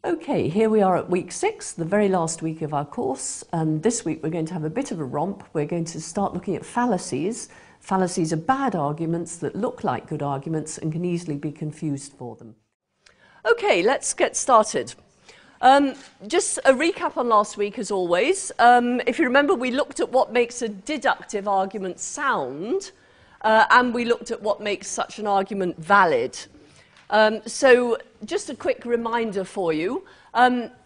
Okay, here we are at week 6, the very last week of our course, and this week we're going to have a bit of a romp. We're going to start looking at fallacies. Fallacies are bad arguments that look like good arguments and can easily be confused for them. Okay, let's get started. Just a recap on last week as always. If you remember, we looked at what makes a deductive argument sound, and we looked at what makes such an argument valid. So just a quick reminder for you,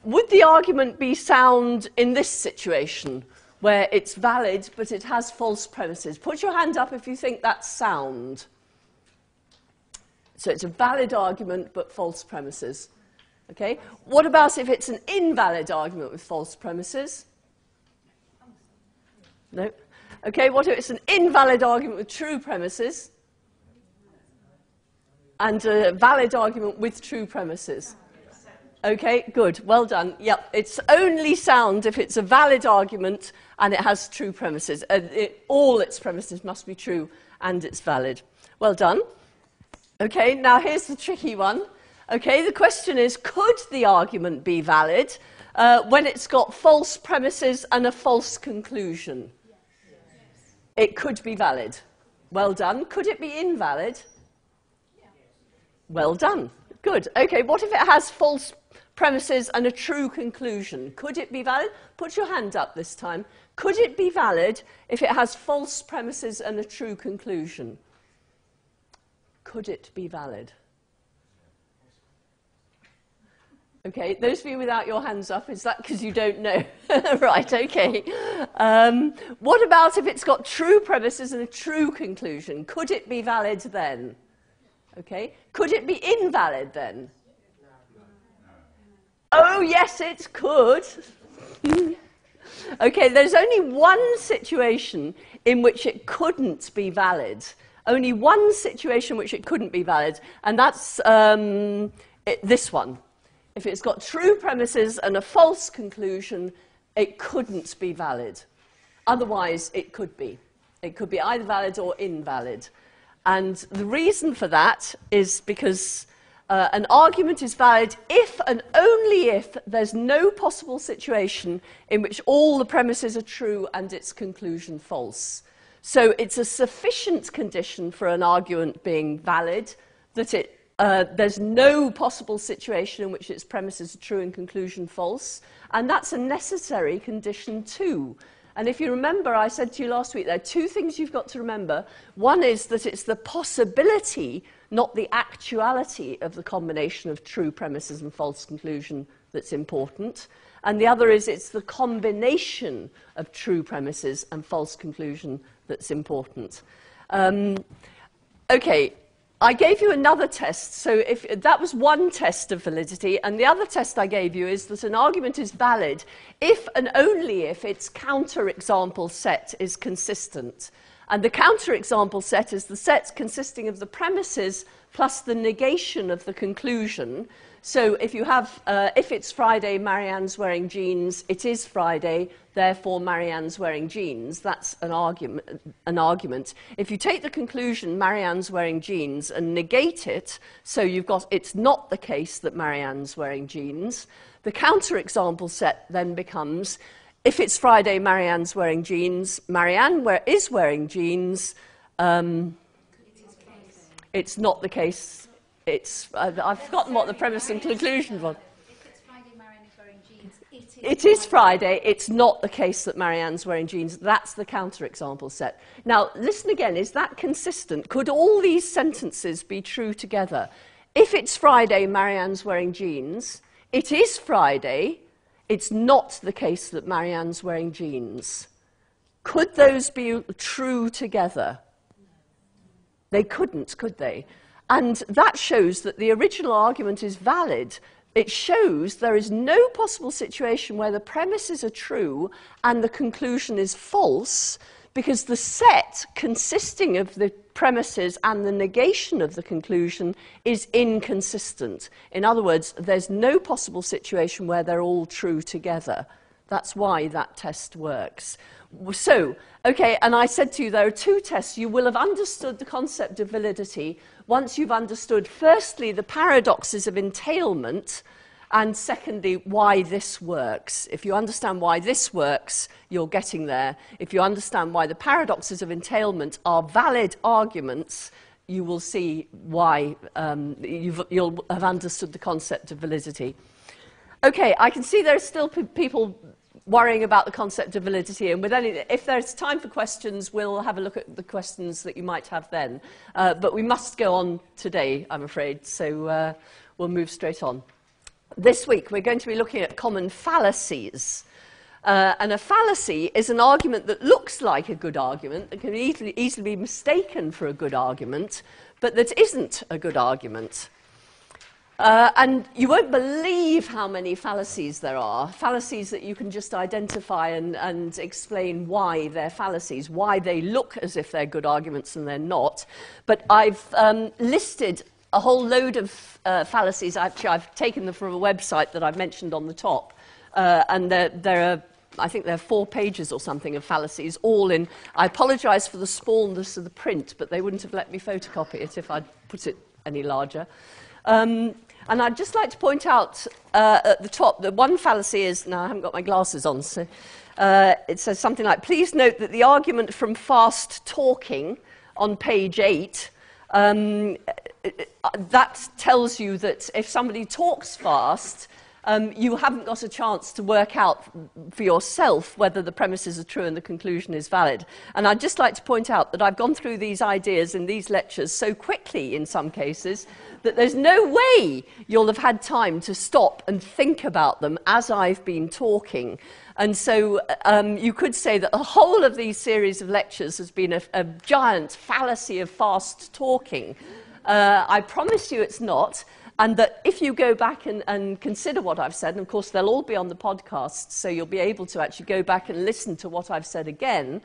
would the argument be sound in this situation where it's valid but it has false premises? Put your hand up if you think that's sound. So it's a valid argument but false premises. Okay. What about if it's an invalid argument with false premises? No. Okay, what if it's an invalid argument with true premises? And a valid argument with true premises. Okay, good, well done. Yep, it's only sound if it's a valid argument and it has true premises. All its premises must be true and it's valid. Well done. Okay, now here's the tricky one. Okay, the question is, could the argument be valid when it's got false premises and a false conclusion? It could be valid. Well done. Could it be invalid? Well done. Good. Okay, what if it has false premises and a true conclusion? Could it be valid? Put your hand up this time. Could it be valid if it has false premises and a true conclusion? Could it be valid? Okay, those of you without your hands up, is that because you don't know? Right, okay. What about if it's got true premises and a true conclusion? Could it be valid then? Okay. Could it be invalid then? Oh, yes, it could. Okay, there's only one situation in which it couldn't be valid. Only one situation in which it couldn't be valid, and that's this one. If it's got true premises and a false conclusion, it couldn't be valid. Otherwise, it could be. It could be either valid or invalid. And the reason for that is because an argument is valid if and only if there's no possible situation in which all the premises are true and its conclusion false. So it's a sufficient condition for an argument being valid that there's no possible situation in which its premises are true and conclusion false, and that's a necessary condition too. And if you remember, I said to you last week, there are two things you've got to remember. One is that it's the possibility, not the actuality of the combination of true premises and false conclusion that's important. And the other is it's the combination of true premises and false conclusion that's important. Okay. I gave you another test, so if that was one test of validity, and the other test I gave you is that an argument is valid if and only if its counterexample set is consistent. And the counterexample set is the set consisting of the premises plus the negation of the conclusion. So if you have, if it's Friday, Marianne's wearing jeans, it is Friday, therefore Marianne's wearing jeans. That's an argument. If you take the conclusion, Marianne's wearing jeans, and negate it, so you've got, it's not the case that Marianne's wearing jeans, the counterexample set then becomes, if it's Friday, Marianne's wearing jeans, Marianne is wearing jeans, it's not the case. I've forgotten what the premise and conclusion was. If it's Friday, Marianne is wearing jeans. It is Friday. It's not the case that Marianne's wearing jeans. That's the counterexample set. Now, listen again. Is that consistent? Could all these sentences be true together? If it's Friday, Marianne's wearing jeans. It is Friday. It's not the case that Marianne's wearing jeans. Could those be true together? They couldn't, could they? And that shows that the original argument is valid. It shows there is no possible situation where the premises are true and the conclusion is false, because the set consisting of the premises and the negation of the conclusion is inconsistent. In other words, there's no possible situation where they're all true together. That's why that test works. So, okay, and I said to you there are two tests. You will have understood the concept of validity once you've understood, firstly, the paradoxes of entailment, and secondly, why this works. If you understand why this works, you're getting there. If you understand why the paradoxes of entailment are valid arguments, you will see why you'll have understood the concept of validity. Okay, I can see there are still people worrying about the concept of validity, and if there's time for questions, we'll have a look at the questions that you might have then. But we must go on today, I'm afraid, so we'll move straight on. This week, we're going to be looking at common fallacies. And a fallacy is an argument that looks like a good argument, that can easily be mistaken for a good argument, but that isn't a good argument. And you won't believe how many fallacies there are, fallacies that you can just identify and explain why they're fallacies, why they look as if they're good arguments and they're not. But I've listed a whole load of fallacies. Actually, I've taken them from a website that I've mentioned on the top. And there are, I think there are 4 pages or something of fallacies, all in. I apologise for the smallness of the print, but they wouldn't have let me photocopy it if I'd put it any larger. And I'd just like to point out at the top that one fallacy is, now I haven't got my glasses on, so it says something like, please note that the argument from fast talking on page 8, that tells you that if somebody talks fast, you haven't got a chance to work out for yourself whether the premises are true and the conclusion is valid. And I'd just like to point out that I've gone through these ideas in these lectures so quickly in some cases that there's no way you'll have had time to stop and think about them as I've been talking. And so you could say that the whole of these series of lectures has been a giant fallacy of fast talking. I promise you it's not. And that if you go back and consider what I've said, and of course they'll all be on the podcast, so you'll be able to actually go back and listen to what I've said again.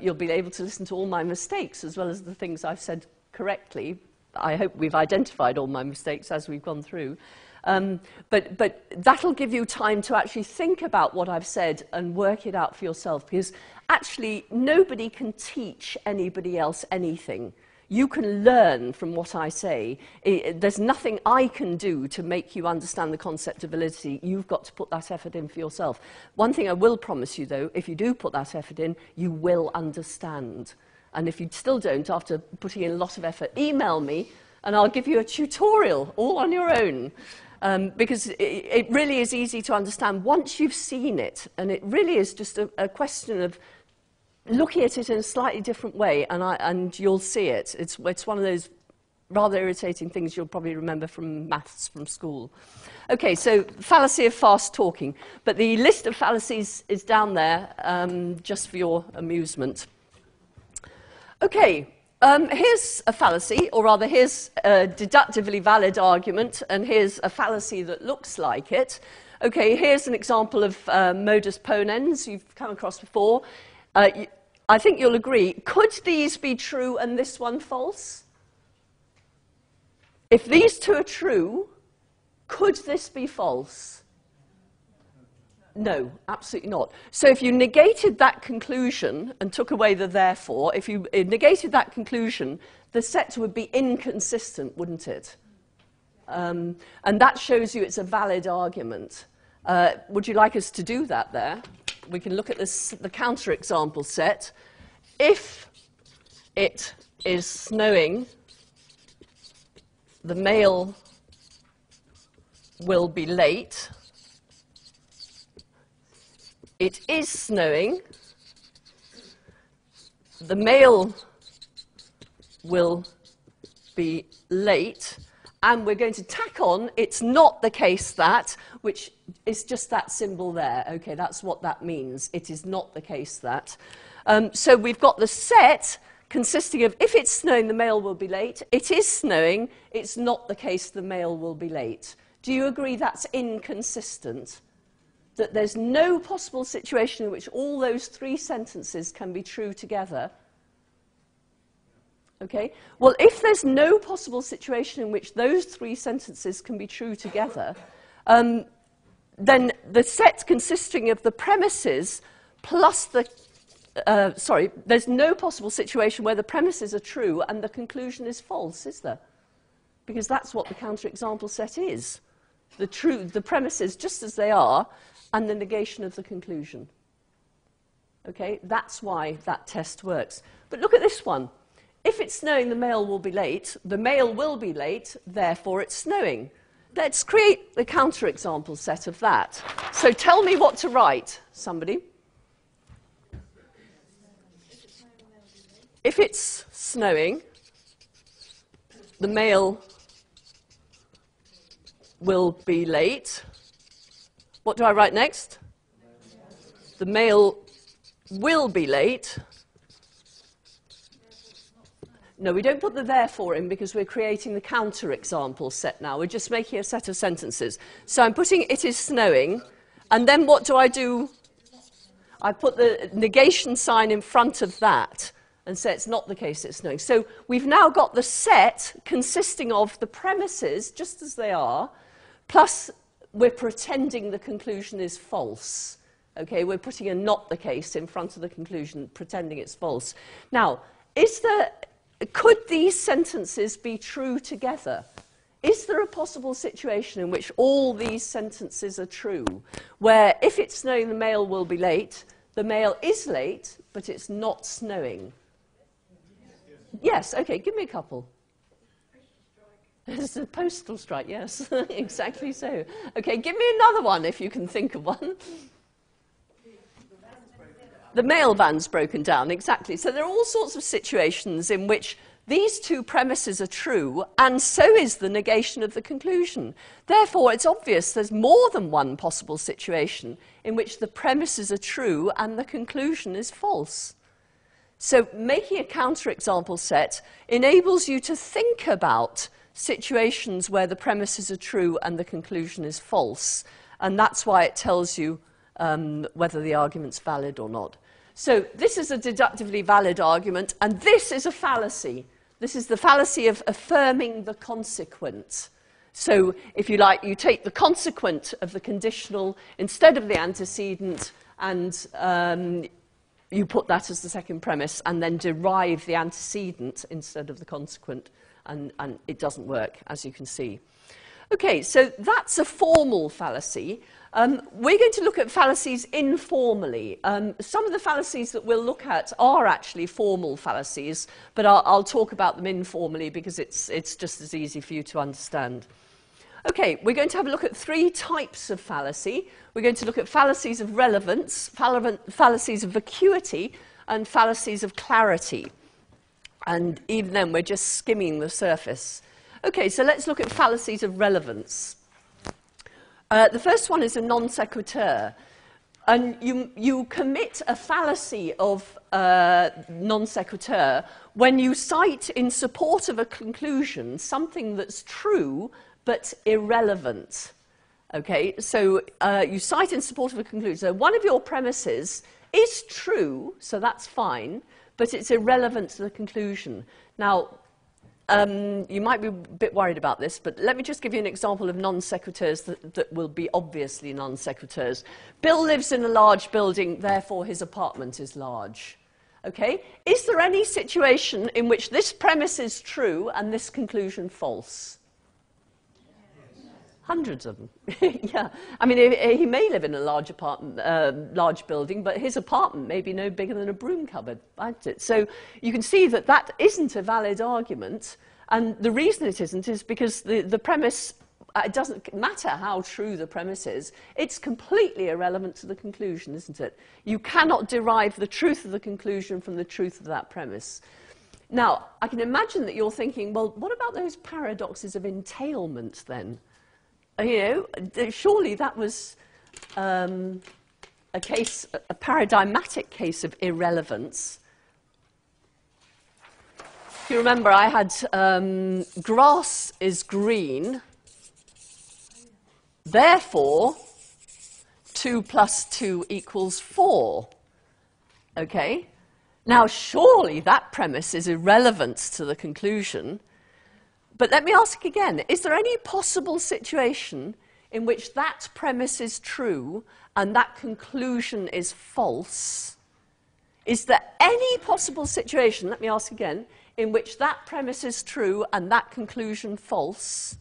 You'll be able to listen to all my mistakes as well as the things I've said correctly. I hope we've identified all my mistakes as we've gone through. But that'll give you time to actually think about what I've said and work it out for yourself, because actually nobody can teach anybody else anything. You can learn from what I say. There's nothing I can do to make you understand the concept of validity. You've got to put that effort in for yourself. One thing I will promise you, though, if you do put that effort in, you will understand. And if you still don't, after putting in a lot of effort, email me, and I'll give you a tutorial all on your own. Because it really is easy to understand once you've seen it. And it really is just a question of looking at it in a slightly different way, and you'll see it. It's one of those rather irritating things you'll probably remember from maths from school. Okay, so fallacy of fast talking. But the list of fallacies is down there just for your amusement. Okay, here's a fallacy, or rather here's a deductively valid argument, and here's a fallacy that looks like it. Okay, here's an example of modus ponens you've come across before. I think you'll agree, could these be true and this one false? If these two are true, could this be false? No, absolutely not. So if you negated that conclusion and took away the therefore, if you negated that conclusion, the set would be inconsistent, wouldn't it? And that shows you it's a valid argument. Would you like us to do that there? We can look at this, the counterexample set. If it is snowing, the mail will be late. It is snowing. The mail will be late. And we're going to tack on, it's not the case that, which is just that symbol there. Okay, that's what that means. It is not the case that. So we've got the set consisting of, if it's snowing, the mail will be late. It is snowing. It's not the case the mail will be late. Do you agree that's inconsistent? That there's no possible situation in which all those 3 sentences can be true together? Okay, well, if there's no possible situation in which those 3 sentences can be true together, then the set consisting of the premises plus the, there's no possible situation where the premises are true and the conclusion is false, is there? Because that's what the counterexample set is. the premises just as they are, and the negation of the conclusion. Okay, that's why that test works. But look at this one. If it's snowing, the male will be late. The male will be late, therefore it's snowing. Let's create the counterexample set of that. So tell me what to write, somebody. If it's snowing, the male will be late. What do I write next? The male will be late. No, we don't put the therefore in because we're creating the counterexample set now. We're just making a set of sentences. So I'm putting it is snowing, and then what do? I put the negation sign in front of that and say it's not the case it's snowing. So we've now got the set consisting of the premises, just as they are, plus we're pretending the conclusion is false. Okay, we're putting a not the case in front of the conclusion, pretending it's false. Now, could these sentences be true together? Is there a possible situation in which all these sentences are true, where if it's snowing, the male will be late, the male is late, but it's not snowing? Yes, okay, give me a couple. It's a postal strike, yes, exactly so. Okay, give me another one if you can think of one. The mail van's broken down, exactly. So there are all sorts of situations in which these two premises are true, and so is the negation of the conclusion. Therefore, it's obvious there's more than one possible situation in which the premises are true and the conclusion is false. So making a counterexample set enables you to think about situations where the premises are true and the conclusion is false, and that's why it tells you whether the argument's valid or not. So this is a deductively valid argument, and this is a fallacy. This is the fallacy of affirming the consequent. So if you like, you take the consequent of the conditional instead of the antecedent, and you put that as the second premise, and then derive the antecedent instead of the consequent, and it doesn't work, as you can see. Okay, so that's a formal fallacy. We're going to look at fallacies informally. Some of the fallacies that we'll look at are actually formal fallacies, but I'll talk about them informally because it's just as easy for you to understand. Okay, we're going to have a look at three types of fallacy. We're going to look at fallacies of relevance, fallacies of vacuity, and fallacies of clarity. And even then, we're just skimming the surface. Okay, so let's look at fallacies of relevance. The first one is a non sequitur. And you commit a fallacy of non sequitur when you cite in support of a conclusion something that's true but irrelevant. Okay, so you cite in support of a conclusion. So one of your premises is true, so that's fine, but it's irrelevant to the conclusion. Now, you might be a bit worried about this, but let me just give you an example of non sequiturs that will be obviously non sequiturs. Bill lives in a large building, therefore his apartment is large. Okay? Is there any situation in which this premise is true and this conclusion false? Hundreds of them. Yeah. I mean, he may live in a large large building, but his apartment may be no bigger than a broom cupboard, isn't it? So you can see that that isn't a valid argument, and the reason it isn't is because the premise, it doesn't matter how true the premise is, it's completely irrelevant to the conclusion, isn't it? You cannot derive the truth of the conclusion from the truth of that premise. Now, I can imagine that you're thinking, well, what about those paradoxes of entailment then? You know, surely that was a paradigmatic case of irrelevance. If you remember, I had grass is green, therefore 2 plus 2 equals 4. Okay? Now, surely that premise is irrelevant to the conclusion. But let me ask again, is there any possible situation in which that premise is true and that conclusion is false? Is there any possible situation, let me ask again, in which that premise is true and that conclusion false?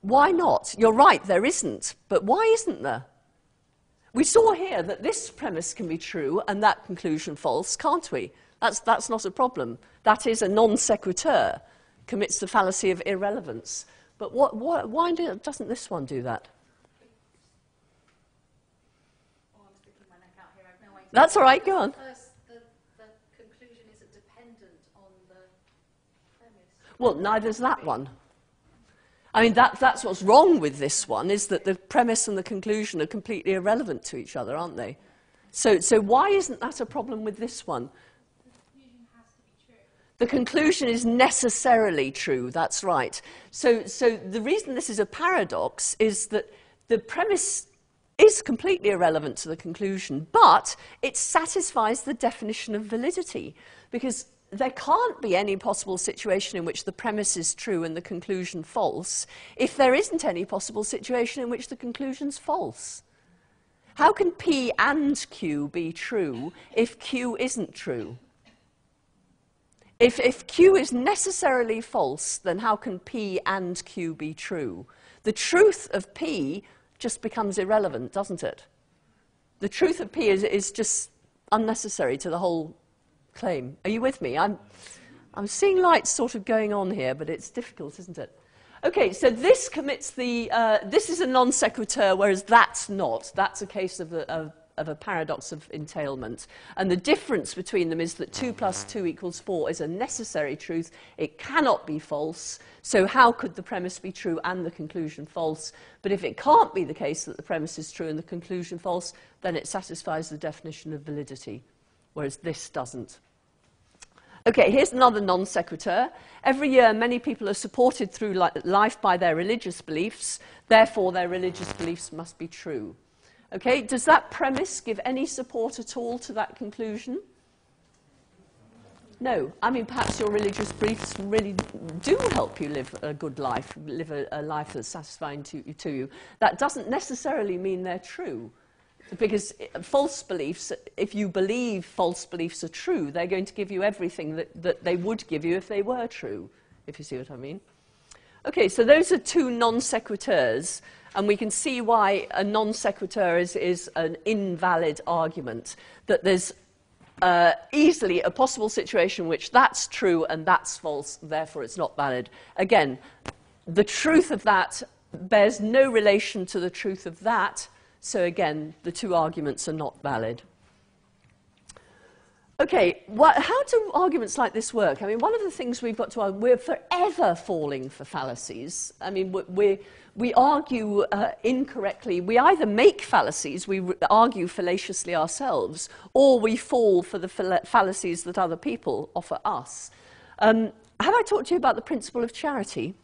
Why not? You're right, there isn't. But why isn't there? We saw here that this premise can be true and that conclusion false, can't we? That's not a problem. That is a non sequitur, commits the fallacy of irrelevance. But why doesn't this one do that? Oh, I'm sticking my neck out here. I have no idea. That's all right, go on. First, the conclusion isn't dependent on the premise. Well, neither's that one. I mean, that's what's wrong with this one, is that the premise and the conclusion are completely irrelevant to each other, aren't they? So why isn't that a problem with this one? The conclusion has to be true. The conclusion is necessarily true, that's right. So the reason this is a paradox is that the premise is completely irrelevant to the conclusion, but it satisfies the definition of validity, because there can't be any possible situation in which the premise is true and the conclusion false if there isn't any possible situation in which the conclusion's false. How can P and Q be true if Q isn't true? If Q is necessarily false, then how can P and Q be true? The truth of P just becomes irrelevant, doesn't it? The truth of P is just unnecessary to the whole claim. Are you with me? I'm seeing lights sort of going on here, but it's difficult, isn't it? Okay, so this commits the, this is a non sequitur, whereas that's not. That's a case of a paradox of entailment. And the difference between them is that 2 + 2 = 4 is a necessary truth. It cannot be false. So how could the premise be true and the conclusion false? But if it can't be the case that the premise is true and the conclusion false, then it satisfies the definition of validity, whereas this doesn't. Okay, here's another non sequitur. Every year, many people are supported through life by their religious beliefs. Therefore, their religious beliefs must be true. Okay, does that premise give any support at all to that conclusion? No. I mean, perhaps your religious beliefs really do help you live a good life, live a life that's satisfying to you. That doesn't necessarily mean they're true. Because false beliefs, if you believe false beliefs are true, they're going to give you everything that they would give you if they were true, if you see what I mean. Okay, so those are two non sequiturs, and we can see why a non sequitur is an invalid argument, that there's easily a possible situation in which that's true and that's false, therefore it's not valid. Again, the truth of that bears no relation to the truth of that. So again, the two arguments are not valid. Okay, how do arguments like this work? I mean, one of the things we've got to argue, we're forever falling for fallacies. I mean, we argue incorrectly. We either make fallacies, we argue fallaciously ourselves, or we fall for the fallacies that other people offer us. Have I talked to you about the principle of charity?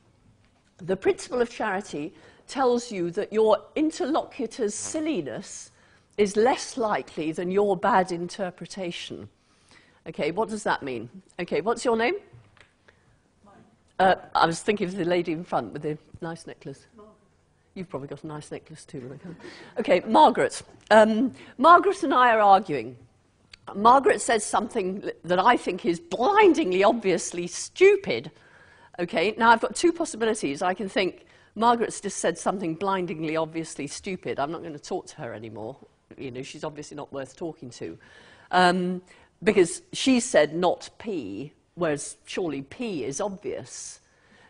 The principle of charity tells you that your interlocutor's silliness is less likely than your bad interpretation. Okay, what does that mean? Okay, what's your name? I was thinking of the lady in front with the nice necklace. You've probably got a nice necklace too. Okay, Margaret. Margaret and I are arguing. Margaret says something that I think is blindingly obviously stupid. Okay, now I've got two possibilities. I can think, Margaret's just said something blindingly obviously stupid. I'm not going to talk to her anymore. You know, she's obviously not worth talking to. Because she said not P, whereas surely P is obvious.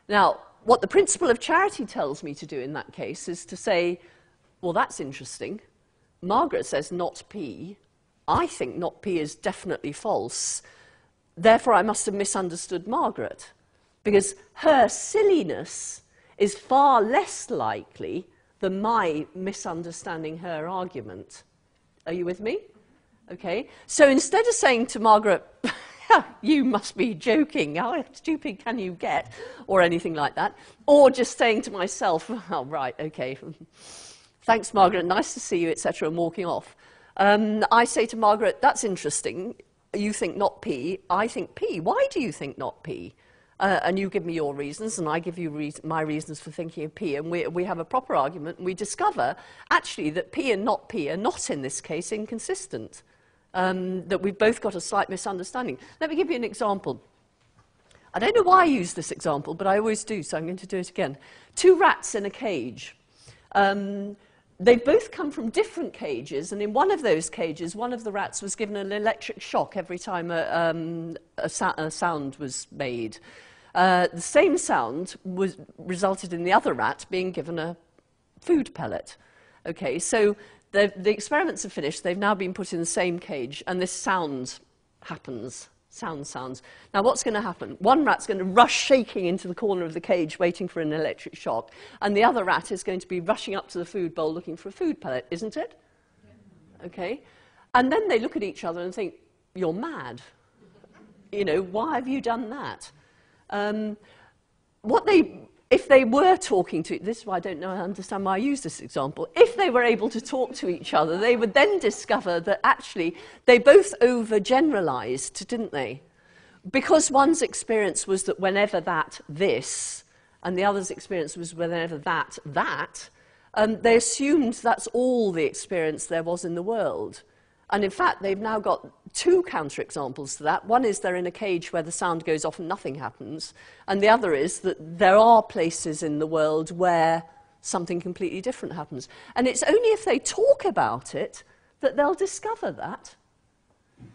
Now, what the principle of charity tells me to do in that case is to say, well, that's interesting. Margaret says not P. I think not P is definitely false. Therefore, I must have misunderstood Margaret, because her silliness is far less likely than my misunderstanding her argument. Are you with me? Okay. So instead of saying to Margaret, you must be joking, how stupid can you get, or anything like that, or just saying to myself, oh, right, okay, thanks, Margaret, nice to see you, etc., and walking off, I say to Margaret, that's interesting, you think not P, I think P. Why do you think not P? And you give me your reasons, and I give you my reasons for thinking of P, and we have a proper argument, and we discover, actually, that P and not P are not, in this case, inconsistent, that we've both got a slight misunderstanding. Let me give you an example. I don't know why I use this example, but I always do, so I'm going to do it again. 2 rats in a cage. They've both come from different cages, and in one of those cages, one of the rats was given an electric shock every time a sound was made. The same sound resulted in the other rat being given a food pellet. Okay, so the experiments are finished. They've now been put in the same cage, and this sound happens. Sounds. Now, what's going to happen? One rat's going to rush shaking into the corner of the cage, waiting for an electric shock, and the other rat is going to be rushing up to the food bowl looking for a food pellet, isn't it? Yeah. Okay. And then they look at each other and think, you're mad. You know, why have you done that? If they were talking to, this is why I understand why I use this example. If they were able to talk to each other, they would then discover that actually they both overgeneralized, didn't they? Because one's experience was that whenever this, and the other's experience was whenever that, they assumed that's all the experience there was in the world. And in fact, they've now got 2 counterexamples to that. One is they're in a cage where the sound goes off and nothing happens. And the other is that there are places in the world where something completely different happens. And it's only if they talk about it that they'll discover that.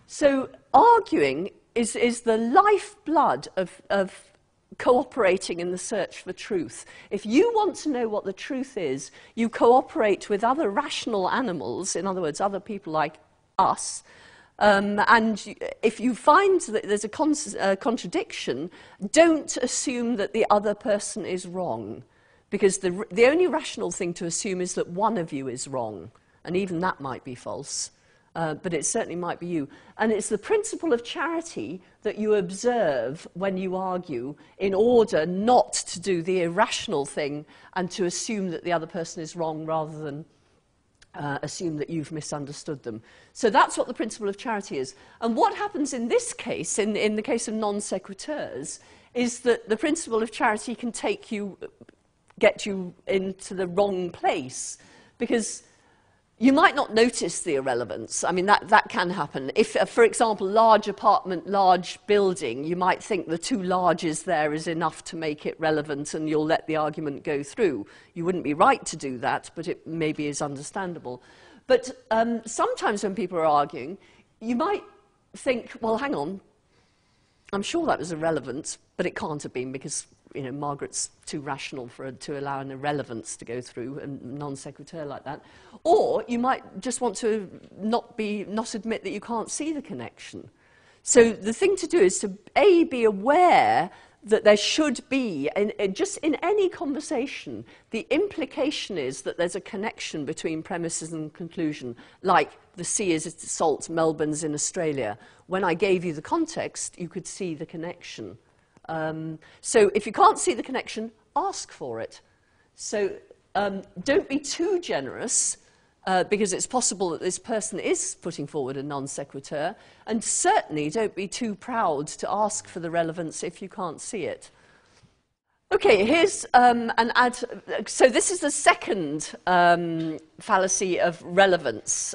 So arguing is the lifeblood of cooperating in the search for truth. If you want to know what the truth is, you cooperate with other rational animals, in other words, other people like us, and if you find that there's a contradiction, don't assume that the other person is wrong, because the only rational thing to assume is that one of you is wrong, and even that might be false, but it certainly might be you. And it's the principle of charity that you observe when you argue in order not to do the irrational thing and to assume that the other person is wrong rather than assume that you've misunderstood them. So that's what the principle of charity is. And what happens in this case, in the case of non sequiturs, is that the principle of charity can get you into the wrong place, because you might not notice the irrelevance. I mean, that can happen. If, for example, large apartment, large building, you might think the 2 larges there is enough to make it relevant and you'll let the argument go through. You wouldn't be right to do that, but it maybe is understandable. But sometimes when people are arguing, you might think, well, hang on, I'm sure that was irrelevant, but it can't have been because, you know, Margaret's too rational to allow an irrelevance to go through, and non sequitur like that. Or you might just want to not admit that you can't see the connection. So the thing to do is to be aware that there should be, just in any conversation, the implication is that there's a connection between premises and conclusion, like the sea is salt, Melbourne's in Australia. When I gave you the context, you could see the connection. So if you can't see the connection, ask for it. So don't be too generous, because it's possible that this person is putting forward a non sequitur, and certainly don't be too proud to ask for the relevance if you can't see it. Okay, here's so this is the second fallacy of relevance.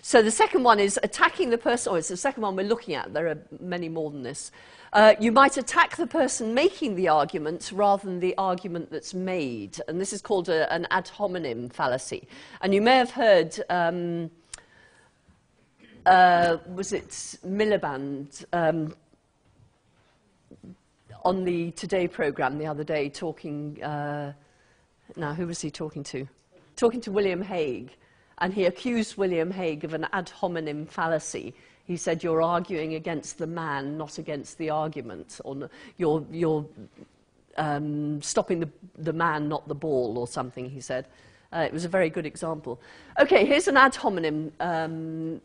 So the second one is attacking the person, or it's the second one we're looking at. There are many more than this. You might attack the person making the argument rather than the argument that's made. And this is called an ad hominem fallacy. And you may have heard, was it Miliband, on the Today programme the other day talking, now who was he talking to? Talking to William Hague. And he accused William Hague of an ad hominem fallacy. He said, you're arguing against the man, not against the argument. Or you're stopping the man, not the ball, or something, he said. It was a very good example. Okay, here's an ad hominem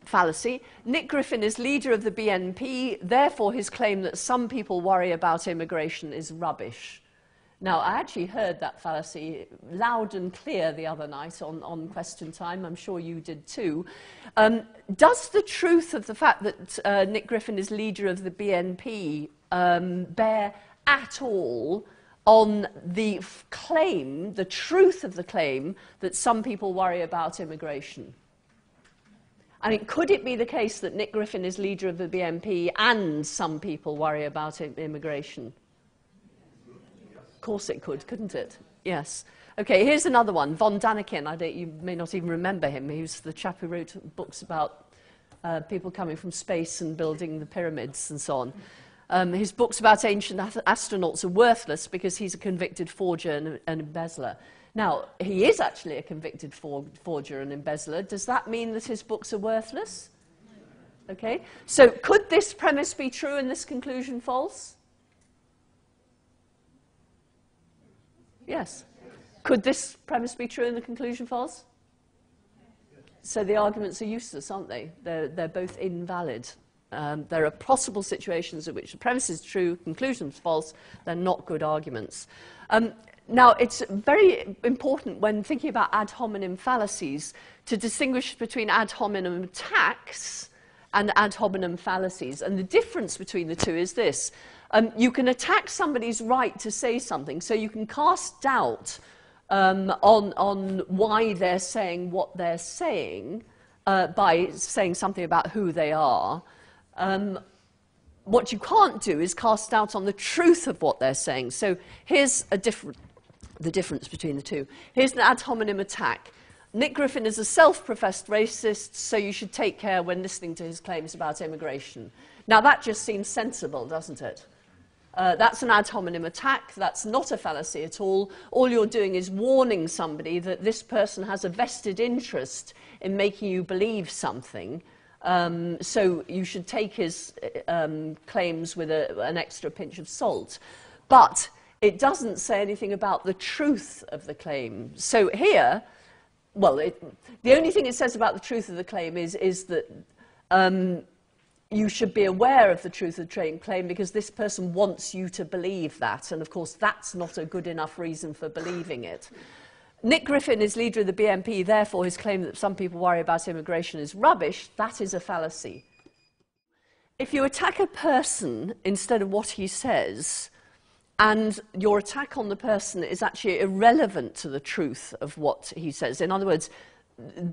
fallacy. Nick Griffin is leader of the BNP, therefore his claim that some people worry about immigration is rubbish. Now, I actually heard that fallacy loud and clear the other night on Question Time. I'm sure you did too. Does the truth of the fact that Nick Griffin is leader of the BNP bear at all on the claim, the truth of the claim, that some people worry about immigration? I mean, could it be the case that Nick Griffin is leader of the BNP and some people worry about immigration? Of course it could, couldn't it? Yes. Okay, here's another one. Von Daniken, you may not even remember him. He was the chap who wrote books about people coming from space and building the pyramids and so on. His books about ancient astronauts are worthless because he's a convicted forger and embezzler. Now, he is actually a convicted forger and embezzler. Does that mean that his books are worthless? Okay, so could this premise be true and this conclusion false? Yes. Could this premise be true and the conclusion false? So the arguments are useless, aren't they? They're both invalid. There are possible situations in which the premise is true, conclusion is false. They're not good arguments. Now, it's very important when thinking about ad hominem fallacies to distinguish between ad hominem attacks and ad hominem fallacies. And the difference between the two is this. You can attack somebody's right to say something, so you can cast doubt on why they're saying what they're saying by saying something about who they are. What you can't do is cast doubt on the truth of what they're saying. So here's the difference between the two. Here's an ad hominem attack. Nick Griffin is a self-professed racist, so you should take care when listening to his claims about immigration. Now that just seems sensible, doesn't it? That's an ad hominem attack. That's not a fallacy at all. All you're doing is warning somebody that this person has a vested interest in making you believe something. So you should take his claims with an extra pinch of salt. But it doesn't say anything about the truth of the claim. So here, well, the only thing it says about the truth of the claim is that you should be aware of the truth of the claim because this person wants you to believe that. And of course, that's not a good enough reason for believing it. Nick Griffin is leader of the BNP, therefore his claim that some people worry about immigration is rubbish. That is a fallacy. If you attack a person instead of what he says, and your attack on the person is actually irrelevant to the truth of what he says, in other words,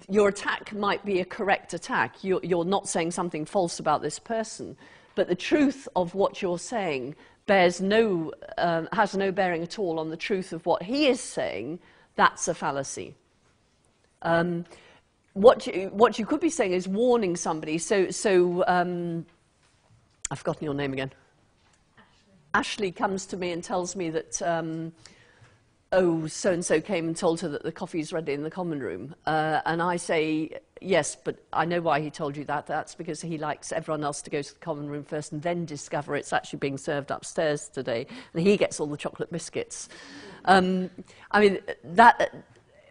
your attack might be a correct attack. You're not saying something false about this person, but the truth of what you're saying has no bearing at all on the truth of what he is saying. That's a fallacy. What you could be saying is warning somebody. So I've forgotten your name again. Ashley comes to me and tells me that so-and-so came and told her that the coffee's ready in the common room. And I say, yes, but I know why he told you that. That's because he likes everyone else to go to the common room first and then discover it's actually being served upstairs today. And he gets all the chocolate biscuits. I mean,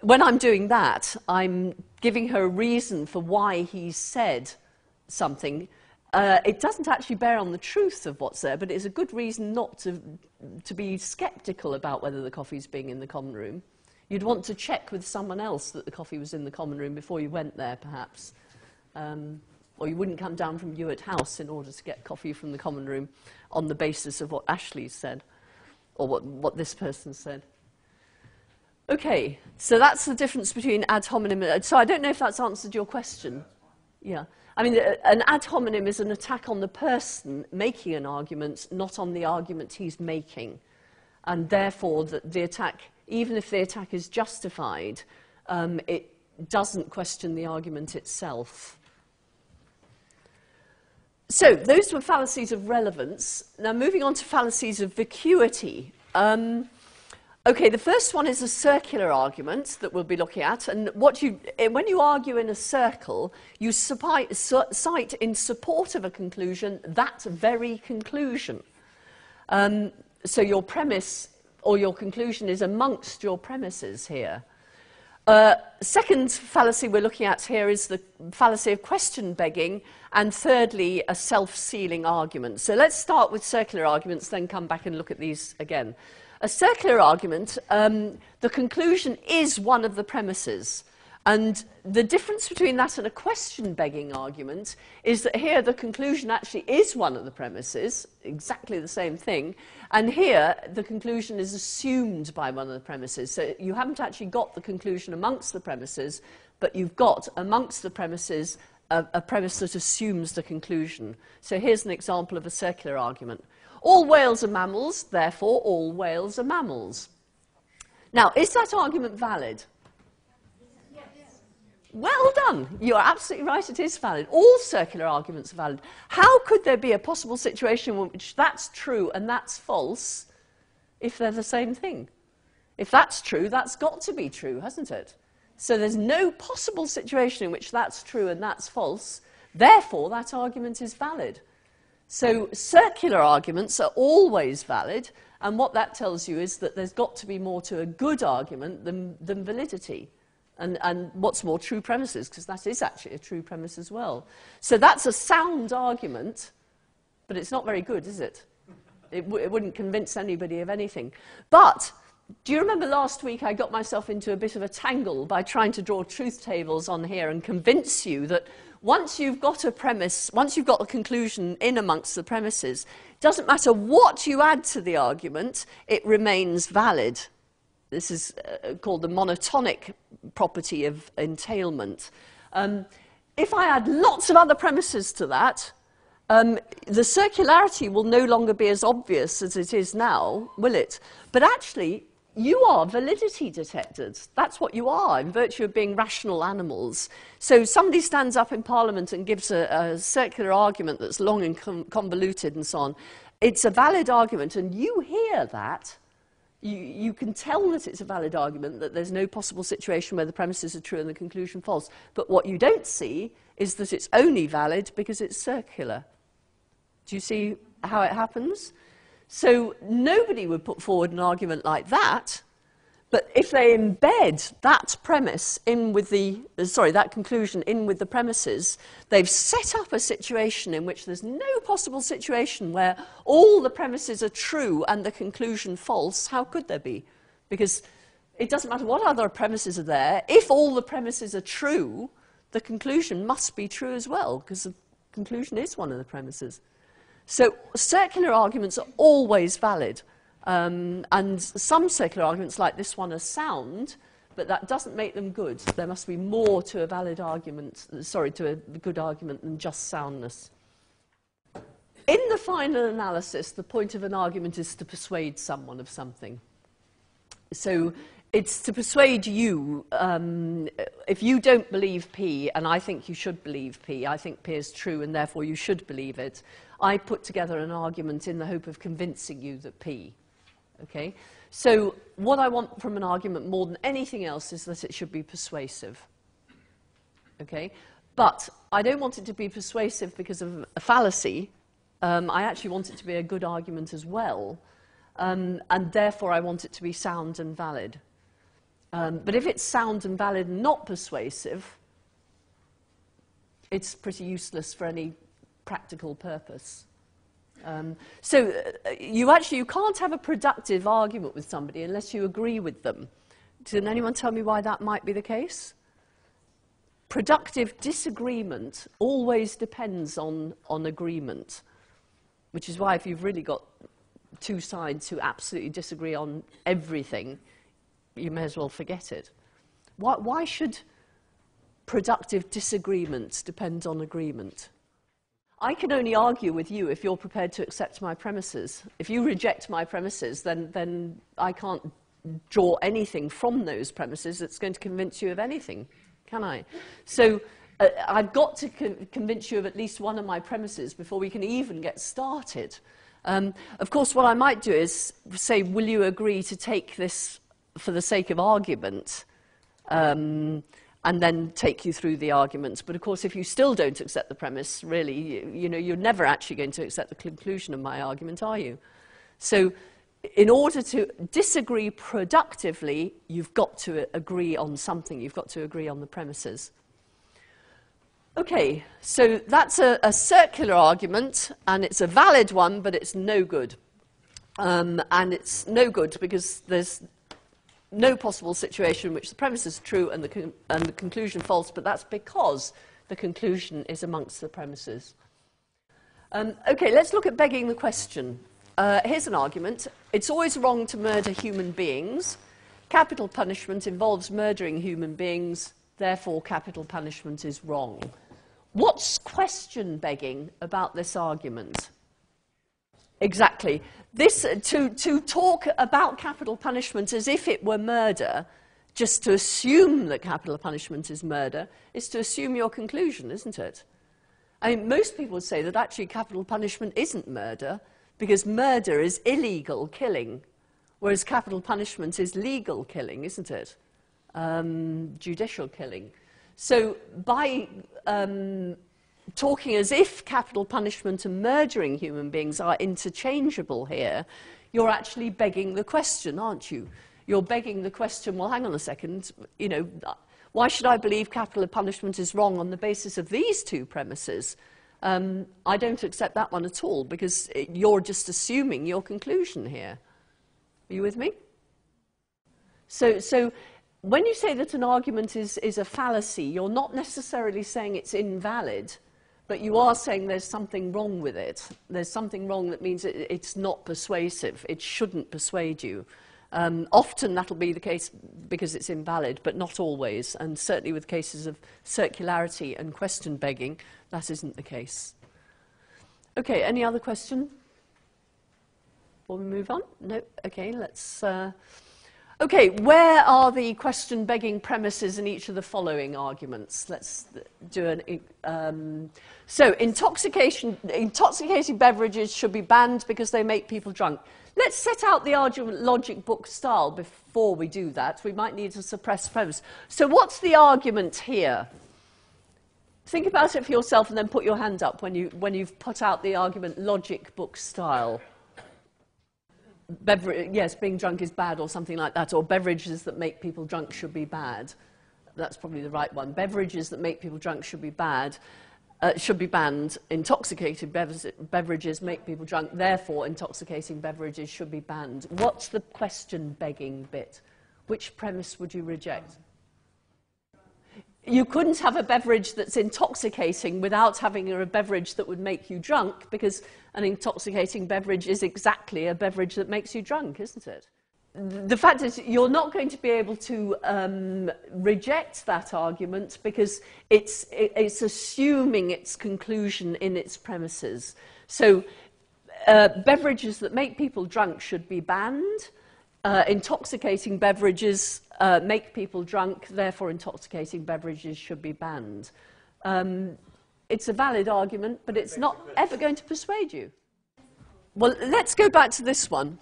when I'm doing that, I'm giving her a reason for why he said something. It doesn't actually bear on the truth of what's there, but it's a good reason not to be sceptical about whether the coffee's being in the common room. You'd want to check with someone else that the coffee was in the common room before you went there, perhaps. Or you wouldn't come down from Ewart House in order to get coffee from the common room on the basis of what Ashley said, or what this person said. Okay, so that's the difference between ad hominem. So I don't know if that's answered your question. Yeah. I mean, an ad hominem is an attack on the person making an argument, not on the argument he's making. And therefore, the attack, even if the attack is justified, it doesn't question the argument itself. So, those were fallacies of relevance. Now, moving on to fallacies of vacuity. Okay, the first one is a circular argument that we'll be looking at. And when you argue in a circle, you cite in support of a conclusion that very conclusion. So your premise or your conclusion is amongst your premises here. Second fallacy we're looking at here is the fallacy of question begging, and thirdly, a self-sealing argument. So let's start with circular arguments, then come back and look at these again. A circular argument, the conclusion is one of the premises. And the difference between that and a question-begging argument is that here the conclusion actually is one of the premises, exactly the same thing, and here the conclusion is assumed by one of the premises. So you haven't actually got the conclusion amongst the premises, but you've got amongst the premises a premise that assumes the conclusion. So here's an example of a circular argument. All whales are mammals, therefore all whales are mammals. Now, is that argument valid? Well done. You're absolutely right, it is valid. All circular arguments are valid. How could there be a possible situation in which that's true and that's false if they're the same thing? If that's true, that's got to be true, hasn't it? So there's no possible situation in which that's true and that's false. Therefore, that argument is valid. So circular arguments are always valid, and what that tells you is that there's got to be more to a good argument than validity. And what's more, true premises, because that is actually a true premise as well. So that's a sound argument, but it's not very good, is it? It wouldn't convince anybody of anything. But do you remember last week I got myself into a bit of a tangle by trying to draw truth tables on here and convince you that once you've got a premise, once you've got a conclusion in amongst the premises, it doesn't matter what you add to the argument, it remains valid. This is called the monotonic property of entailment. If I add lots of other premises to that, the circularity will no longer be as obvious as it is now, will it? But actually, you are validity detectors. That's what you are, in virtue of being rational animals. So somebody stands up in Parliament and gives a circular argument that's long and convoluted and so on. It's a valid argument, and you hear that. You can tell that it's a valid argument, that there's no possible situation where the premises are true and the conclusion false. But what you don't see is that it's only valid because it's circular. Do you see how it happens? So nobody would put forward an argument like that, but if they embed that premise in with that conclusion in with the premises, they've set up a situation in which there's no possible situation where all the premises are true and the conclusion false. How could there be? Because it doesn't matter what other premises are there. If all the premises are true, the conclusion must be true as well, because the conclusion is one of the premises. So circular arguments are always valid, and some circular arguments like this one are sound, but that doesn't make them good. There must be more to a valid argument, to a good argument than just soundness. In the final analysis, the point of an argument is to persuade someone of something. So it's to persuade you, if you don't believe P, and I think you should believe P, I think P is true and therefore you should believe it, I put together an argument in the hope of convincing you that P. Okay? So what I want from an argument more than anything else is that it should be persuasive. Okay? But I don't want it to be persuasive because of a fallacy. I actually want it to be a good argument as well. And therefore I want it to be sound and valid. But if it's sound and valid and not persuasive, it's pretty useless for any practical purpose. You can't have a productive argument with somebody unless you agree with them. Can anyone tell me why that might be the case? Productive disagreement always depends on agreement, which is why if you've really got two sides who absolutely disagree on everything, you may as well forget it. Why should productive disagreements depend on agreement? I can only argue with you if you're prepared to accept my premises. If you reject my premises, then I can't draw anything from those premises that's going to convince you of anything, can I? So I've got to convince you of at least one of my premises before we can even get started. Of course, what I might do is say, will you agree to take this for the sake of argument? And then take you through the arguments. But of course, if you still don't accept the premise, really, you're never actually going to accept the conclusion of my argument, are you? So in order to disagree productively, you've got to agree on something. You've got to agree on the premises. Okay, so that's a circular argument, and it's a valid one, but it's no good. And it's no good because there's no possible situation in which the premise is true and the conclusion false, but that's because the conclusion is amongst the premises. Okay, let's look at begging the question. Here's an argument. It's always wrong to murder human beings. Capital punishment involves murdering human beings, therefore capital punishment is wrong. What's question begging about this argument? Exactly. This, to talk about capital punishment as if it were murder, just to assume that capital punishment is murder, is to assume your conclusion, isn't it? I mean, most people would say that actually capital punishment isn't murder, because murder is illegal killing, whereas capital punishment is legal killing, isn't it? Judicial killing. So by talking as if capital punishment and murdering human beings are interchangeable here, you're actually begging the question, aren't you? You're begging the question, well, hang on a second, you know, why should I believe capital punishment is wrong on the basis of these two premises? I don't accept that one at all, because you're just assuming your conclusion here. Are you with me? So when you say that an argument is a fallacy, you're not necessarily saying it's invalid, but you are saying there's something wrong with it. There's something wrong that means it's not persuasive. It shouldn't persuade you. Often that'll be the case because it's invalid, but not always. And certainly with cases of circularity and question begging, that isn't the case. Okay, any other question? Before we move on? No? Okay, let's... Okay, where are the question-begging premises in each of the following arguments? Let's do an... so, intoxicating beverages should be banned because they make people drunk. Let's set out the argument logic book style before we do that. We might need to suppress premise. So what's the argument here? Think about it for yourself and then put your hand up when you've put out the argument logic book style. Yes, being drunk is bad or something like that, or beverages that make people drunk should be bad. That's probably the right one. Beverages that make people drunk should be bad, should be banned. Intoxicated beverages make people drunk, therefore intoxicating beverages should be banned. What's the question-begging bit? Which premise would you reject? You couldn't have a beverage that's intoxicating without having a beverage that would make you drunk, because an intoxicating beverage is exactly a beverage that makes you drunk, isn't it? The fact is, you're not going to be able to reject that argument because it's assuming its conclusion in its premises. So beverages that make people drunk should be banned. Intoxicating beverages make people drunk, therefore intoxicating beverages should be banned. It's a valid argument, but it's not ever going to persuade you. Well, let's go back to this one.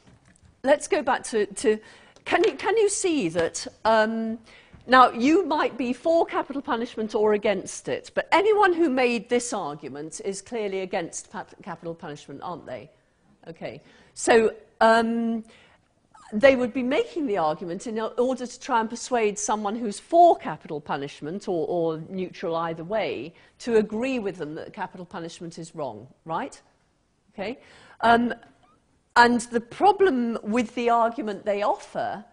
Let's go back to can you see that, now you might be for capital punishment or against it, but anyone who made this argument is clearly against capital punishment, aren't they? Okay, so they would be making the argument in order to try and persuade someone who's for capital punishment or neutral either way to agree with them that capital punishment is wrong, right? Okay. And the problem with the argument they offer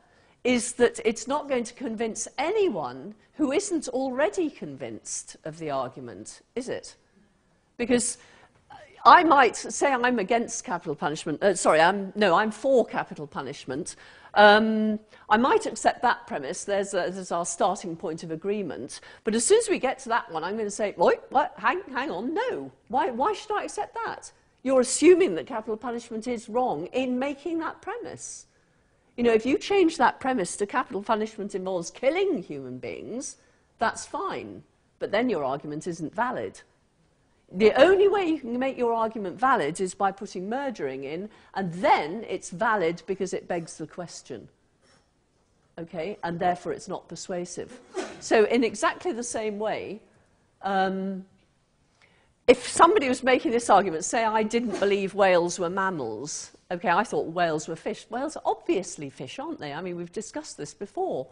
is that it's not going to convince anyone who isn't already convinced of the argument, is it? Because I might say I'm against capital punishment. I'm for capital punishment. I might accept that premise. There's our starting point of agreement. But as soon as we get to that one, I'm going to say, what? Hang on, no. Why should I accept that? You're assuming that capital punishment is wrong in making that premise. You know, if you change that premise to capital punishment involves killing human beings, that's fine. But then your argument isn't valid. The only way you can make your argument valid is by putting murdering in, and then it's valid because it begs the question. Okay? And therefore it's not persuasive. So in exactly the same way, if somebody was making this argument, say I didn't believe whales were mammals, okay, I thought whales were fish. Whales are obviously fish, aren't they? I mean, we've discussed this before.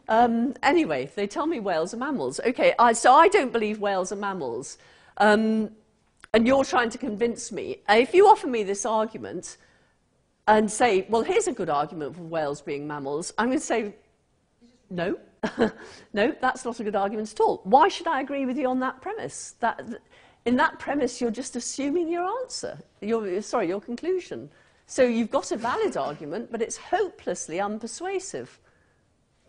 Anyway, they tell me whales are mammals. Okay, so I don't believe whales are mammals. And you're trying to convince me. If you offer me this argument and say, well, here's a good argument for whales being mammals, I'm going to say, no. No, that's not a good argument at all. Why should I agree with you on that premise? In that premise, you're just assuming your answer, your conclusion. So you've got a valid argument, but it's hopelessly unpersuasive.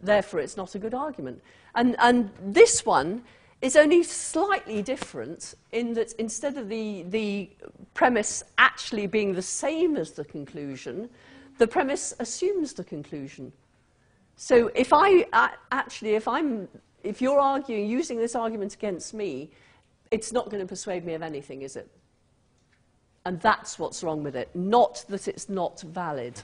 Therefore, it's not a good argument. And this one is only slightly different in that instead of the premise actually being the same as the conclusion, the premise assumes the conclusion. So if you're arguing, using this argument against me, it's not going to persuade me of anything, is it? And that's what's wrong with it, not that it's not valid.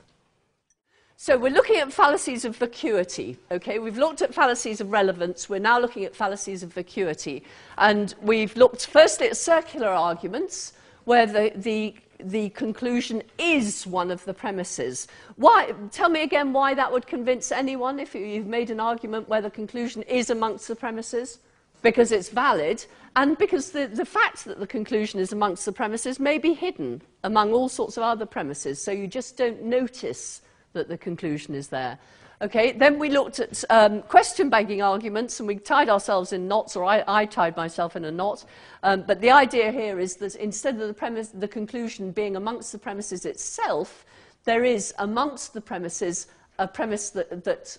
So we're looking at fallacies of vacuity, okay? We've looked at fallacies of relevance. We're now looking at fallacies of vacuity. And we've looked firstly at circular arguments, where the conclusion is one of the premises. Why? Tell me again why that would convince anyone if you've made an argument where the conclusion is amongst the premises. Because it's valid, and because the fact that the conclusion is amongst the premises may be hidden among all sorts of other premises, so you just don't notice that the conclusion is there. Okay, then we looked at question banking arguments, and we tied ourselves in knots, or I tied myself in a knot. But the idea here is that instead of the conclusion being amongst the premises itself, there is amongst the premises a premise that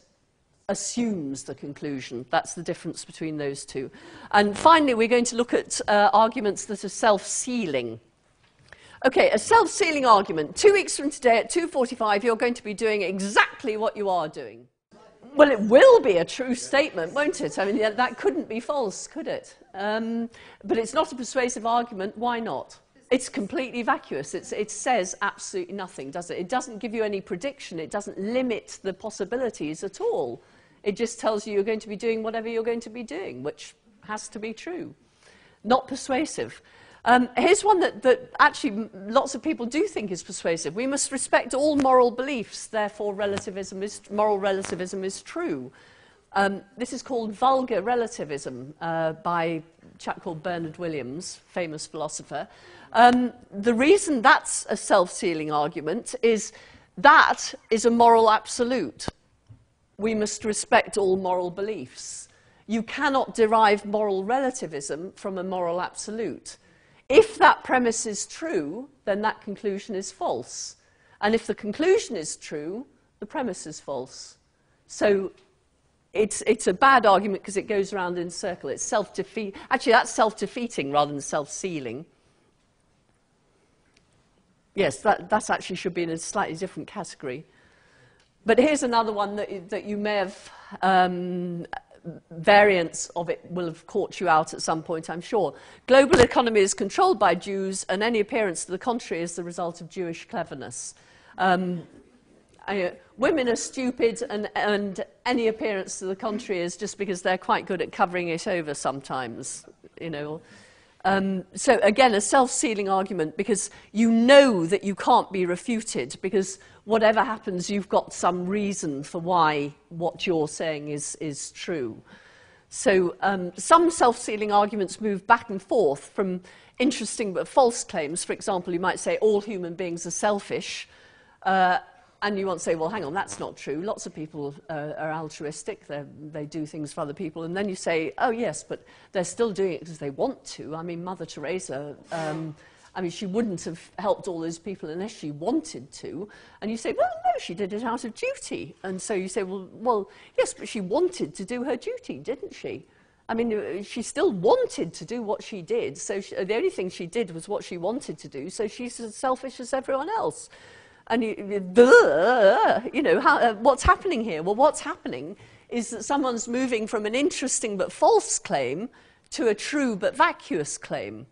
assumes the conclusion. That's the difference between those two. And finally, we're going to look at arguments that are self-sealing. Okay, a self-sealing argument. 2 weeks from today at 2:45, you're going to be doing exactly what you are doing. Well, it will be a true statement, won't it? I mean, that couldn't be false, could it? But it's not a persuasive argument. Why not? It's completely vacuous. It says absolutely nothing, does it? It doesn't give you any prediction. It doesn't limit the possibilities at all. It just tells you you're going to be doing whatever you're going to be doing, which has to be true. Not persuasive. Here's one that actually lots of people do think is persuasive. We must respect all moral beliefs, therefore moral relativism is true. This is called vulgar relativism by a chap called Bernard Williams, famous philosopher. The reason that's a self-sealing argument is that is a moral absolute. We must respect all moral beliefs. You cannot derive moral relativism from a moral absolute. If that premise is true, then that conclusion is false. And if the conclusion is true, the premise is false. So it's a bad argument because it goes around in a circle. It's self-defeat. Actually, that's self-defeating rather than self-sealing. Yes, that actually should be in a slightly different category. But here's another one that you may have... variants of it will have caught you out at some point, I'm sure. Global economy is controlled by Jews, and any appearance to the contrary is the result of Jewish cleverness. Women are stupid, and any appearance to the contrary is just because they're quite good at covering it over sometimes, you know. So again, a self-sealing argument, because you know that you can't be refuted, because whatever happens, you've got some reason for why what you're saying is true. So some self-sealing arguments move back and forth from interesting but false claims. For example, you might say all human beings are selfish, and you won't say, well, hang on, that's not true. Lots of people are altruistic. They do things for other people. And then you say, oh, yes, but they're still doing it because they want to. I mean, Mother Teresa, I mean, she wouldn't have helped all those people unless she wanted to. And you say, well, no, she did it out of duty. And so you say, well, yes, but she wanted to do her duty, didn't she? I mean, she still wanted to do what she did. So the only thing she did was what she wanted to do. So she's as selfish as everyone else. And you know, what's happening here? Well, what's happening is that someone's moving from an interesting but false claim to a true but vacuous claim.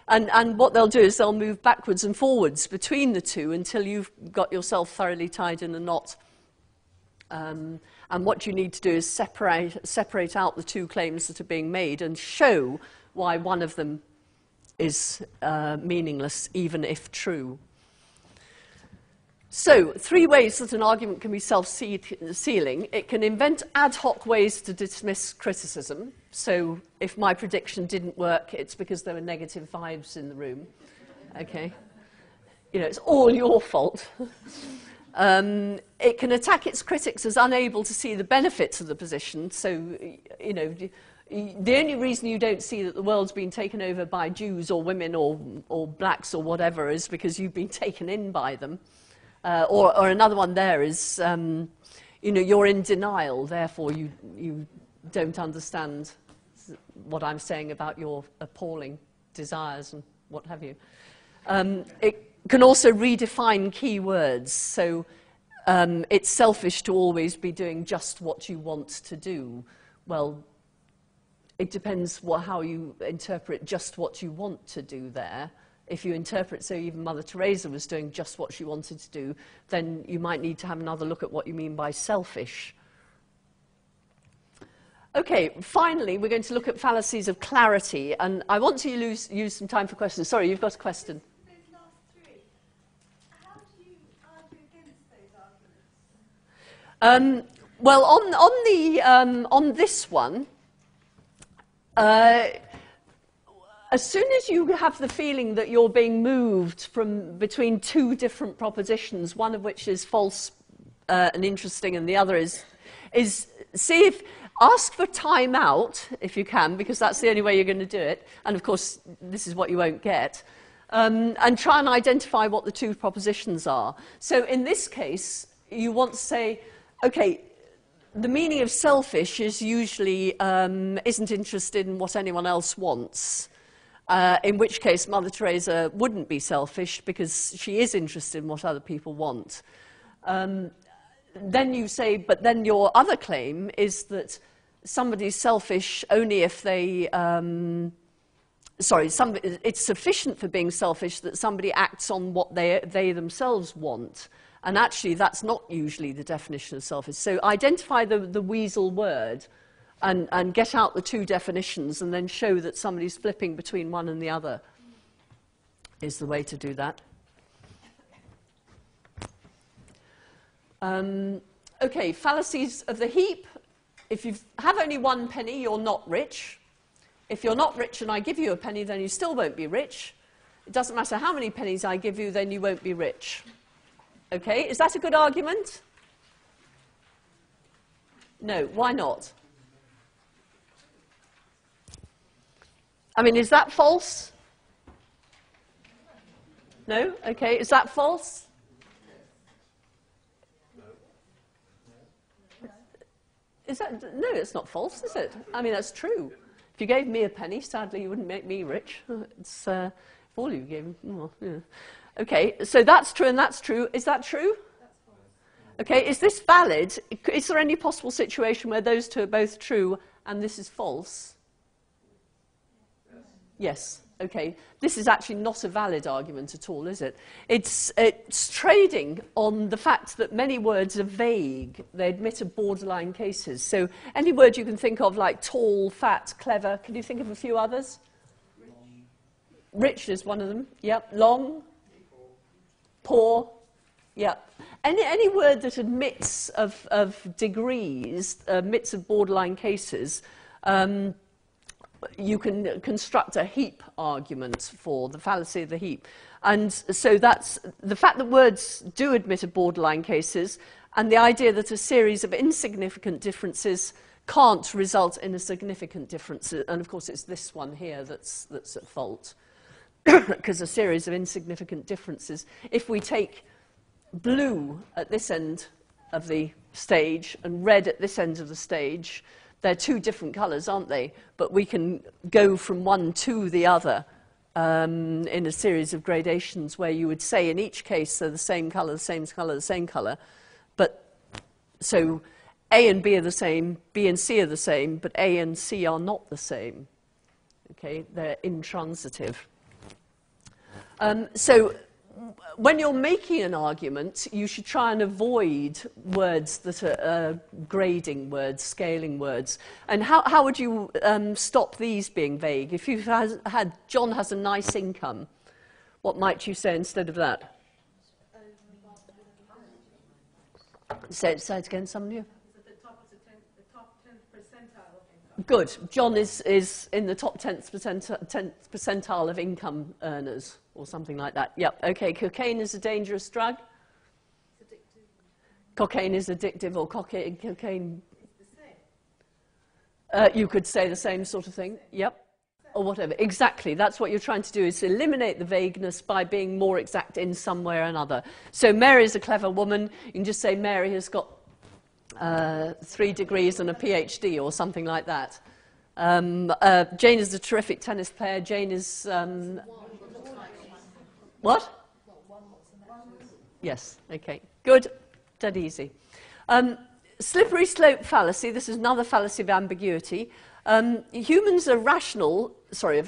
And what they'll do is they'll move backwards and forwards between the two until you've got yourself thoroughly tied in a knot. And what you need to do is separate out the two claims that are being made and show why one of them is meaningless, even if true. So, 3 ways that an argument can be self-sealing. It can invent ad hoc ways to dismiss criticism. So, if my prediction didn't work, it's because there were negative vibes in the room. Okay? You know, it's all your fault. It can attack its critics as unable to see the benefits of the position. So, you know, the only reason you don't see that the world's been taken over by Jews or women or blacks or whatever is because you've been taken in by them. Or another one there is, you know, you're in denial, therefore you don't understand what I'm saying about your appalling desires and what have you. It can also redefine key words. So it's selfish to always be doing just what you want to do. Well, it depends how you interpret just what you want to do there. If you interpret, so even Mother Teresa was doing just what she wanted to do, then you might need to have another look at what you mean by selfish. Okay, finally, we're going to look at fallacies of clarity, and I want to use some time for questions. Sorry, you've got a question. Those last three, how do you argue against those arguments? Well, on this one, as soon as you have the feeling that you're being moved from between two different propositions, one of which is false and interesting, and the other is ask for time out if you can, because that's the only way you're going to do it. And of course, this is what you won't get. And try and identify what the two propositions are. So in this case, you want to say, okay, the meaning of selfish is usually isn't interested in what anyone else wants, in which case Mother Teresa wouldn't be selfish because she is interested in what other people want. Then you say, but then your other claim is that somebody's selfish only if they, it's sufficient for being selfish that somebody acts on what they themselves want. And actually, that's not usually the definition of selfish. So identify the weasel word and get out the two definitions and then show that somebody's flipping between one and the other is the way to do that. Okay, fallacies of the heap. If you have only one penny, you're not rich. If you're not rich and I give you a penny, then you still won't be rich. It doesn't matter how many pennies I give you, then you won't be rich. Okay, is that a good argument? No, why not? I mean, is that false? No? Okay, is that false? Is that, no, it's not false, is it? I mean, that's true. If you gave me a penny, sadly, you wouldn't make me rich. It's, if all you gave, well, yeah. Okay, so that's true and that's true. Is that true? That's false. Okay, is this valid? Is there any possible situation where those two are both true and this is false? Yes. Okay, this is actually not a valid argument at all, is it? It's trading on the fact that many words are vague. They admit of borderline cases. So any word you can think of, like tall, fat, clever. Can you think of a few others? Rich is one of them. Yep. Long. Poor. Yep. Any word that admits of degrees, admits of borderline cases, you can construct a heap argument for the fallacy of the heap. And so that's the fact that words do admit of borderline cases and the idea that a series of insignificant differences can't result in a significant difference. And of course, it's this one here that's at fault. Because a series of insignificant differences, if we take blue at this end of the stage and red at this end of the stage, they're two different colours, aren't they? But we can go from one to the other in a series of gradations where you would say in each case they're the same colour, the same colour, the same colour. But so A and B are the same, B and C are the same, but A and C are not the same. Okay, they're intransitive. So when you're making an argument, you should try and avoid words that are grading words, scaling words. And how would you stop these being vague? If you had John has a nice income, what might you say instead of that? Say it again, some of you. The top 10th percentile of income. Good. John is in the top 10th percentile of income earners, or something like that. Yep. Okay. Cocaine is a dangerous drug. It's addictive. Cocaine is addictive, or cocaine. It's the same. You could say the same sort of thing. Yep. Or whatever. Exactly. That's what you're trying to do, is eliminate the vagueness by being more exact in some way or another. So Mary is a clever woman. You can just say Mary has got 3 degrees and a PhD or something like that. Jane is a terrific tennis player. Jane is... what? Yes, okay, good, dead easy. Slippery slope fallacy, this is another fallacy of ambiguity. Humans are rational,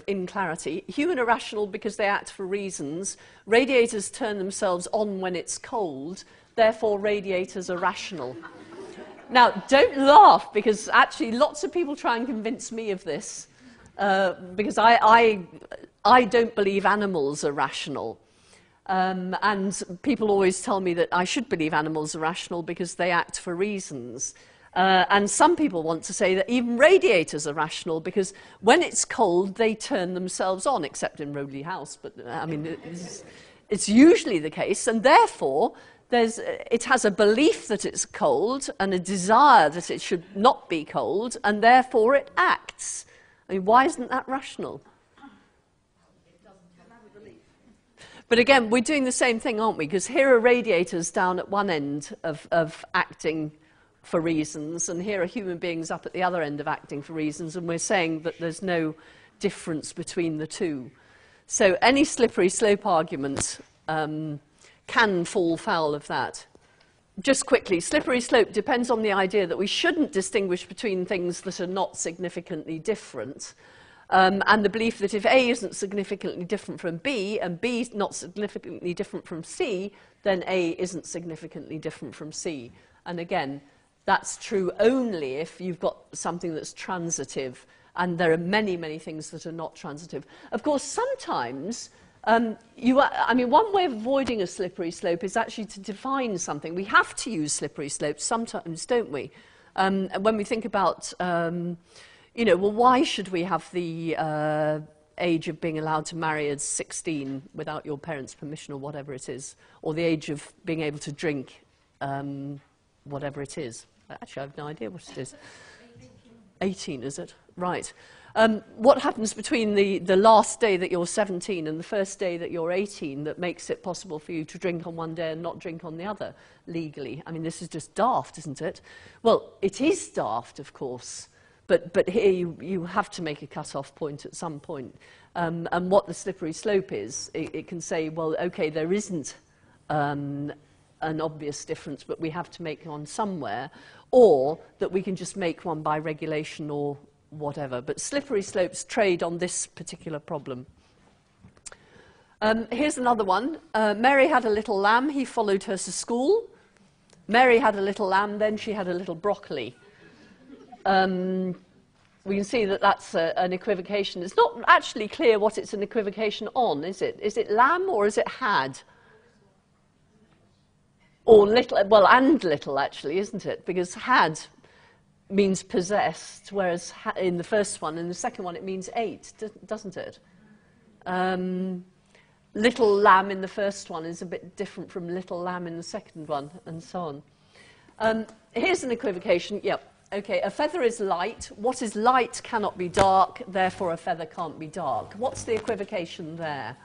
in clarity, human are rational because they act for reasons. Radiators turn themselves on when it's cold, therefore radiators are rational. Now, don't laugh, because actually lots of people try and convince me of this, because I don't believe animals are rational. And people always tell me that I should believe animals are rational because they act for reasons. And some people want to say that even radiators are rational because when it's cold, they turn themselves on, except in Rodley House. But, I mean, it's usually the case, and therefore it has a belief that it's cold and a desire that it should not be cold, and therefore it acts. I mean, why isn't that rational? But again, we're doing the same thing, aren't we? Because here are radiators down at one end of acting for reasons, and here are human beings up at the other end of acting for reasons, and we're saying that there's no difference between the two. So any slippery slope argument can fall foul of that. Just quickly, slippery slope depends on the idea that we shouldn't distinguish between things that are not significantly different. And the belief that if A isn't significantly different from B, and B is not significantly different from C, then A isn't significantly different from C. And again, that's true only if you've got something that's transitive, and there are many, many things that are not transitive. Of course, sometimes, I mean, one way of avoiding a slippery slope is actually to define something. We have to use slippery slopes sometimes, don't we? When we think about... you know, well, why should we have the age of being allowed to marry at 16 without your parents' permission or whatever it is, or the age of being able to drink whatever it is? Actually, I have no idea what it is. 18, is it? Right. What happens between the last day that you're 17 and the first day that you're 18 that makes it possible for you to drink on one day and not drink on the other legally? I mean, this is just daft, isn't it? Well, it is daft, of course. But here you have to make a cut-off point at some point. And what the slippery slope is, it can say, well, OK, there isn't an obvious difference, but we have to make one somewhere, or that we can just make one by regulation or whatever. But slippery slopes trade on this particular problem. Here's another one. Mary had a little lamb. He followed her to school. Mary had a little lamb. Then she had a little broccoli. We can see that that's an equivocation. It's not actually clear what it's an equivocation on, is it? Is it lamb or is it had? Or little, well, and little actually, isn't it? Because had means possessed, whereas in the first one, in the second one it means ate, doesn't it? Little lamb in the first one is a bit different from little lamb in the second one, and so on. Here's an equivocation, yep. Okay, a feather is light. What is light cannot be dark, therefore a feather can't be dark. What's the equivocation there?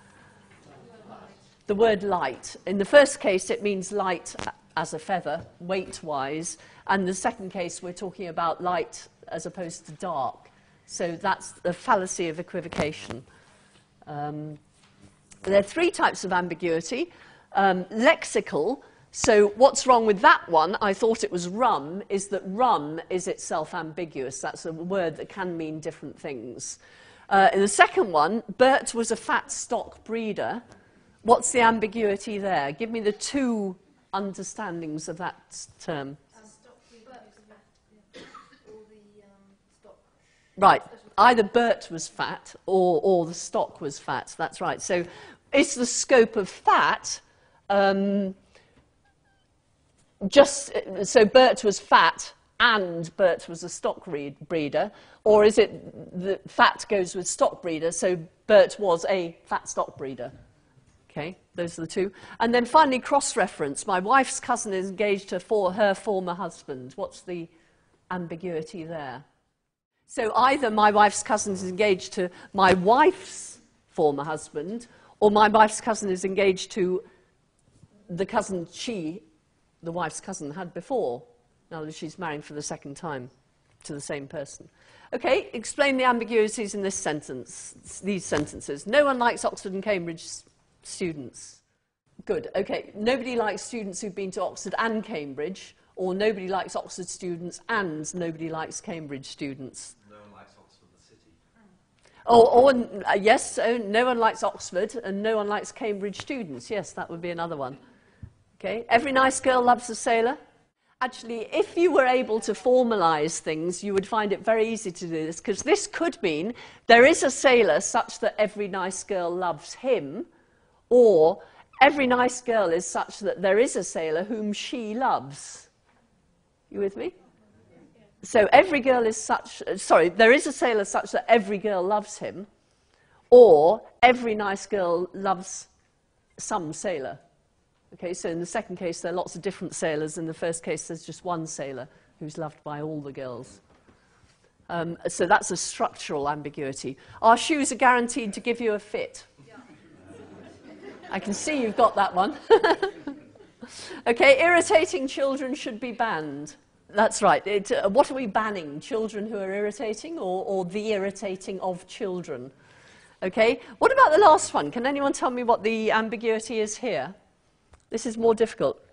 The word light. In the first case, it means light as a feather, weight-wise, and the second case, we're talking about light as opposed to dark. So that's the fallacy of equivocation. There are three types of ambiguity. Lexical. So what's wrong with that one, I thought it was rum, is that rum is itself ambiguous. That's a word that can mean different things. In the second one, Bert was a fat stock breeder. What's the ambiguity there? Give me the two understandings of that term. Right, either Bert was fat or the stock was fat, that's right. So it's the scope of fat... so Bert was fat and Bert was a stock breeder, or is it the fat goes with stock breeder, so Bert was a fat stock breeder? Okay, those are the two. And then finally, cross-reference. My wife's cousin is engaged to her former husband. What's the ambiguity there? So either my wife's cousin is engaged to my wife's former husband, or my wife's cousin is engaged to the cousin the wife's cousin had before, now that she's marrying for the second time to the same person. Okay, explain the ambiguities in this sentence, these sentences. No one likes Oxford and Cambridge students. Good, okay. Nobody likes students who've been to Oxford and Cambridge, or nobody likes Oxford students and nobody likes Cambridge students. No one likes Oxford, the city. Yes, no one likes Oxford and no one likes Cambridge students. Yes, that would be another one. Okay, every nice girl loves a sailor. Actually, if you were able to formalise things, you would find it very easy to do this, because this could mean there is a sailor such that every nice girl loves him, or every nice girl is such that there is a sailor whom she loves. You with me? So every girl is such, sorry, there is a sailor such that every girl loves him, or every nice girl loves some sailor. Okay, so in the second case, there are lots of different sailors. In the first case, there's just one sailor who's loved by all the girls. So that's a structural ambiguity. Our shoes are guaranteed to give you a fit. Yeah. I can see you've got that one. Okay, irritating children should be banned. That's right. What are we banning? Children who are irritating, or the irritating of children? Okay, what about the last one? Can anyone tell me what the ambiguity is here? This is more difficult.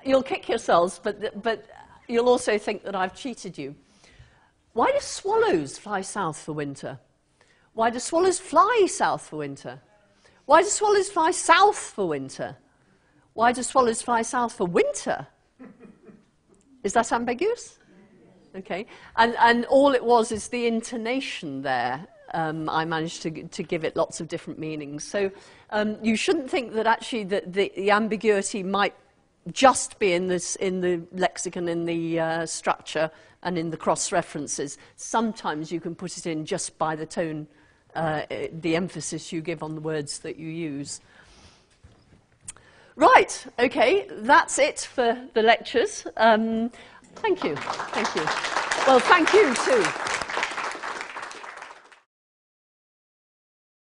You'll kick yourselves, but you'll also think that I've cheated you. Why do swallows fly south for winter? Why do swallows fly south for winter? Why do swallows fly south for winter? Why do swallows fly south for winter? Is that ambiguous? Okay. And all it was is the intonation there. I managed to give it lots of different meanings. So you shouldn't think that actually the ambiguity might just be in the lexicon, in the structure, and in the cross-references. Sometimes you can put it in just by the tone, the emphasis you give on the words that you use. Right, okay, that's it for the lectures. Thank you, thank you. Well, thank you too.